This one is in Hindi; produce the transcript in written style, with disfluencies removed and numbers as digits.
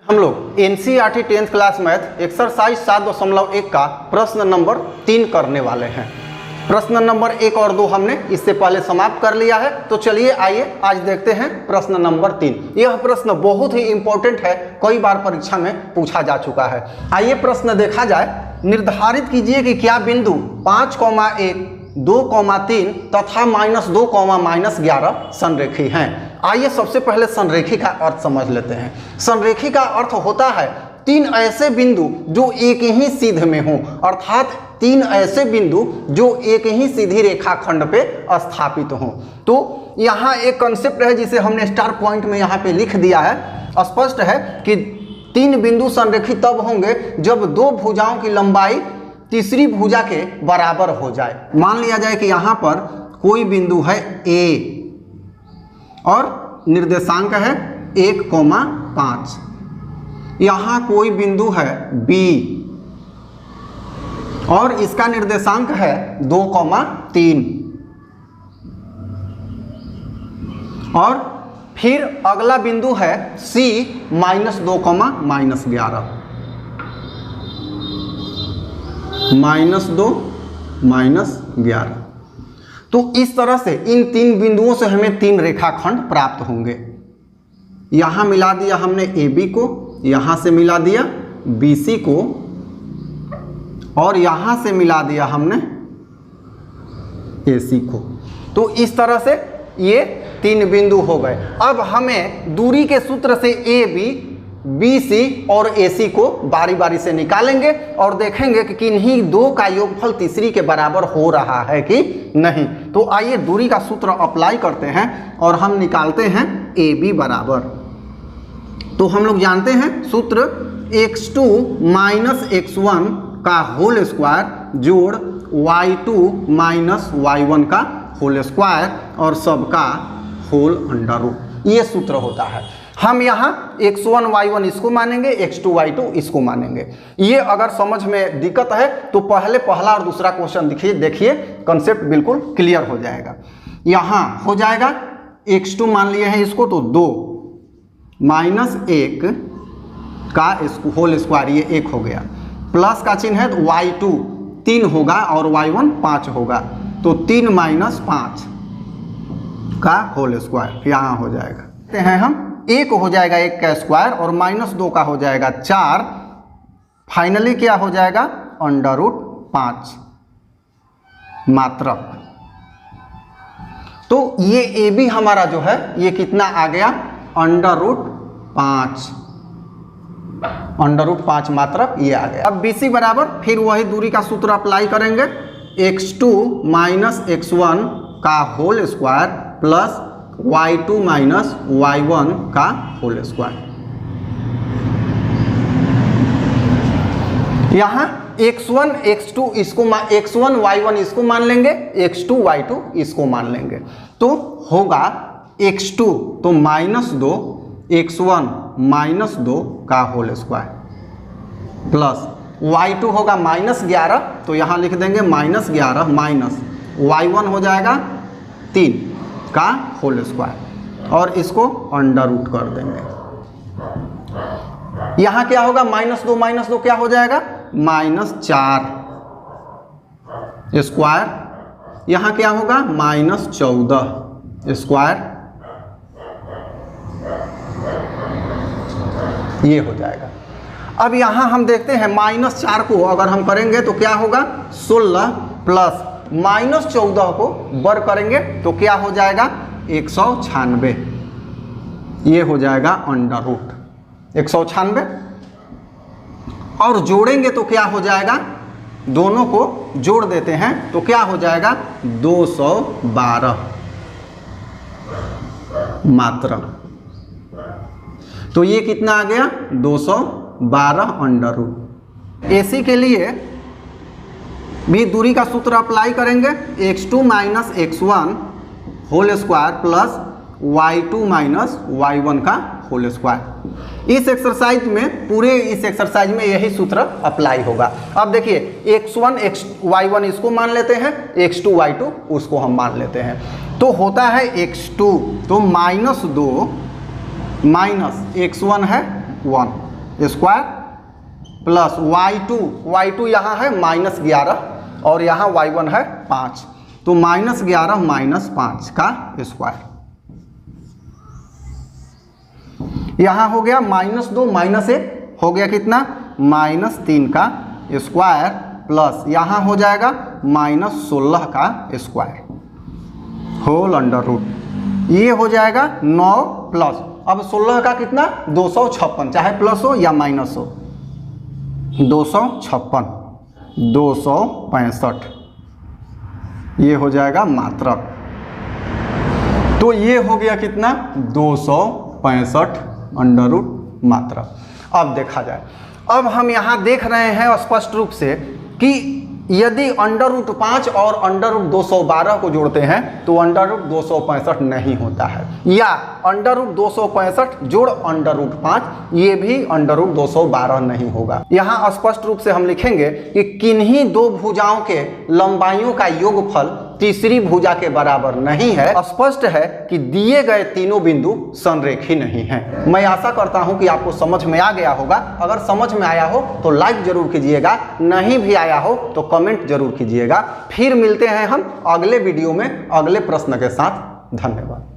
हम लोग NCERT 10th class math exercise 7.1 का प्रश्न नंबर 3 करने वाले हैं। प्रश्न नंबर 1 और 2 हमने इससे पहले समाप्त कर लिया है। तो चलिए आइए आज देखते हैं प्रश्न नंबर 3। यह प्रश्न बहुत ही इंपॉर्टेंट है, कई बार परीक्षा में पूछा जा चुका है। आइए प्रश्न देखा जाए। निर्धारित कीजिए कि क्या बिंदु 5,1, 2,3 तथा -2, -11 संरेखी हैं। आइए सबसे पहले संरेखी का अर्थ समझ लेते हैं। संरेखी का अर्थ होता है 3 ऐसे बिंदु जो एक ही सीध में हों, अर्थात 3 ऐसे बिंदु जो एक ही सीधी रेखाखंड पे स्थापित हों। तो यहाँ एक कंसेप्ट है जिसे हमने स्टार पॉइंट में यहाँ पे लिख दिया है। स्पष्ट है कि 3 बिंदु संरेखी तब होंगे जब 2 भुजाओं की लंबाई तीसरी भुजा के बराबर हो जाए। मान लिया जाए कि यहाँ पर कोई बिंदु है A और निर्देशांक है 1,5। यहाँ कोई बिंदु है B और इसका निर्देशांक है 2,3 और फिर अगला बिंदु है C -2, -11। -2, -11। तो इस तरह से इन 3 बिंदुओं से हमें 3 रेखाखंड प्राप्त होंगे। यहां मिला दिया हमने AB को, यहां से मिला दिया BC को और यहां से मिला दिया हमने AC को। तो इस तरह से ये 3 बिंदु हो गए। अब हमें दूरी के सूत्र से AB, BC और AC को बारी बारी से निकालेंगे और देखेंगे कि किन्हीं 2 का योगफल तीसरी के बराबर हो रहा है कि नहीं। तो आइए दूरी का सूत्र अप्लाई करते हैं और हम निकालते हैं AB बराबर। तो हम लोग जानते हैं सूत्र x2 - x1 का होल स्क्वायर जोड़ y2 - y1 का होल स्क्वायर और सबका होल अंडर रूट, ये सूत्र होता है। हम यहाँ x1 y1 इसको मानेंगे, x2 y2 इसको मानेंगे। ये अगर समझ में दिक्कत है तो पहला और दूसरा क्वेश्चन देखिए कंसेप्ट बिल्कुल क्लियर हो जाएगा। यहाँ हो जाएगा x2 मान लिए हैं इसको, तो 2 -1 का होल स्क्वायर, ये 1 हो गया, प्लस का चिन्ह है तो y2 3 होगा और y1 5 होगा, तो 3 - 5 का होल स्क्वायर यहाँ हो जाएगा। देखते हैं हम 1 हो जाएगा 1 का स्क्वायर और -2 का हो जाएगा 4, फाइनली क्या हो जाएगा √5 मात्रक। तो ये AB हमारा जो है ये कितना आ गया √5 मात्रक ये आ गया। अब BC बराबर फिर वही दूरी का सूत्र अप्लाई करेंगे, x2 - x1 का whole square plus y2 - y1 का होल स्क्वायर। यहाँ x1 x2 इसको x1 y1 इसको मान लेंगे, x2 y2 इसको मान लेंगे। तो होगा x2 तो -2, x1 -2 का होल स्क्वायर प्लस y2 होगा -11, तो यहाँ लिख देंगे -11 माइनस y1 हो जाएगा 3 का होल स्क्वायर और इसको अंडर रूट कर देंगे। यहाँ क्या होगा -2 क्या हो जाएगा -4 स्क्वायर, यहाँ क्या होगा -14 स्क्वायर, ये हो जाएगा। अब यहाँ हम देखते हैं -4 को अगर हम करेंगे तो क्या होगा 16 प्लस -14 को बर करेंगे तो क्या हो जाएगा 196, ये हो जाएगा अंडर रूट 196 और जोड़ेंगे तो क्या हो जाएगा, दोनों को जोड़ देते हैं तो क्या हो जाएगा 212 मात्रक। तो ये कितना आ गया 212 अंडर रूट। AC के लिए भी दूरी का सूत्र अप्लाई करेंगे, x2 - x1 whole square plus y2 - y1 का होल स्क्वायर। इस एक्सरसाइज में इस एक्सरसाइज में यही सूत्र अप्लाई होगा। अब देखिए x1 y1 इसको मान लेते हैं, x2 y2 उसको हम मान लेते हैं, तो होता है x2 तो -2 माइनस x1 है 1 स्क्वायर प्लस y2 यहाँ है -11 और यहाँ y1 है 5, तो -11 -5 का स्क्वायर। यहाँ हो गया -2 -1 हो गया कितना, -3 का स्क्वायर प्लस यहाँ हो जाएगा -16 का स्क्वायर होल अंडर रूट, ये हो जाएगा 9 प्लस, अब 16 का कितना 256, चाहे प्लस हो या माइनस हो, 256 265, ये हो जाएगा मात्रक। तो ये हो गया कितना 265 अंडर रूट मात्रक। अब देखा जाए, अब हम यहाँ देख रहे हैं स्पष्ट रूप से कि यदि अंडर रूट 5 और अंडर रूट 212 को जोड़ते हैं तो अंडर रूट 265 नहीं होता है, या अंडर रूट 265 जोड़ अंडर रूट 5 ये भी अंडर रूट 212 नहीं होगा। यहाँ स्पष्ट रूप से हम लिखेंगे कि किन्हीं दो भुजाओं के लंबाइयों का योगफल तीसरी भुजा के बराबर नहीं है। स्पष्ट है कि दिए गए तीनों बिंदु संरेखी नहीं हैं। मैं आशा करता हूं कि आपको समझ में आ गया होगा। अगर समझ में आया हो तो लाइक जरूर कीजिएगा, नहीं भी आया हो तो कमेंट जरूर कीजिएगा। फिर मिलते हैं हम अगले वीडियो में अगले प्रश्न के साथ। धन्यवाद।